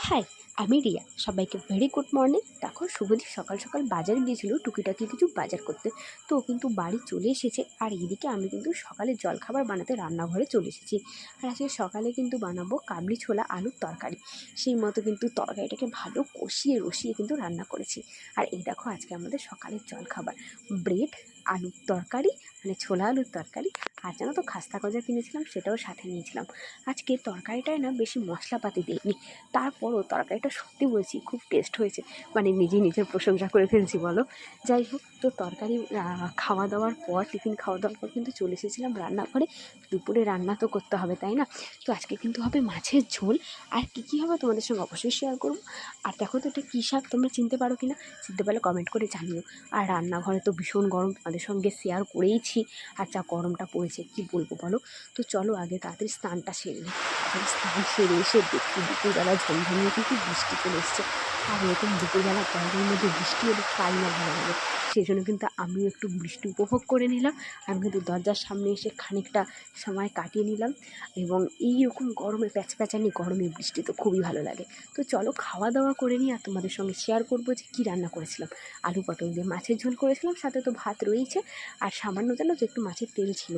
High, আমি রিয়া। সবাইকে very good morning. দেখো শুভদীপ সকাল সকাল বাজারে গিয়েছিল টুকিটাকি কিছু বাজার করতে। তো ও কিন্তু বাড়ি চলে এসেছে, আর এদিকে আমি কিন্তু সকালে জলখাবার বানাতে রান্নাঘরে চলে এসেছি। আর আজকে সকালে কিন্তু বানাবো কাবলি ছোলা আলুর তরকারি। সেই মতো কিন্তু তরকারিটাকে ভালো কষিয়ে রসিয়ে কিন্তু রান্না করেছি। আর এই দেখো আজকে আমাদের সকালের জলখাবার ব্রেড, আলুর তরকারি, মানে ছোলা আলুর তরকারি। আর জানো তো খাস্তা গজা কিনেছিলাম, সেটাও সাথে নিয়েছিলাম। আজকে তরকারিটায় না বেশি মশলাপাতি দিইনি, তারপরও তরকারিটা সত্যি বলছি খুব টেস্ট হয়েছে। মানে নিজের প্রশংসা করে ফেলছি বলো। যাই হোক, তো তরকারি খাওয়া দাওয়ার পর, টিফিন খাওয়া দাওয়ার পর কিন্তু চলে এসেছিলাম রান্নাঘরে। দুপুরে রান্না তো করতে হবে, তাই না? তো আজকে কিন্তু হবে মাছের ঝোল। আর কী হবে তোমাদের সঙ্গে অবশ্যই শেয়ার করবো। আর দেখো তো এটা কী শাক, তোমরা চিনতে পারো কি না? চিনতে পারলে কমেন্ট করে জানিও। আর রান্নাঘরে তো ভীষণ গরম, তোমাদের সঙ্গে শেয়ার করেইছি। আর যা গরমটা পড়েছে কী বলবো বলো। তো চলো আগে তাড়াতাড়ি স্নানটা সেরে নিই। স্নান সেরে এসে দেখি দুপুরবেলা ঝমঝমিয়ে কিন্তু বৃষ্টি চলে এসছে। আর এরকম দুপুরবেলা গরমের মধ্যে বৃষ্টি হলে কাই না ভালো লাগে। সেই জন্য কিন্তু আমিও একটু বৃষ্টি উপভোগ করে নিলাম। আমি কিন্তু দরজার সামনে এসে খানিকটা সময় কাটিয়ে নিলাম। এবং এইরকম গরমে প্যাচপ্যাচানি গরমে বৃষ্টি তো খুবই ভালো লাগে। তো চলো খাওয়া দাওয়া করে নিই, আর তোমাদের সঙ্গে শেয়ার করবো যে কী রান্না করেছিলাম। আলু পটল দিয়ে মাছের ঝোল করেছিলাম, সাথে তো ভাত রয়েছে। আর সামান্য জানো তো একটু মাছের তেল ছিল।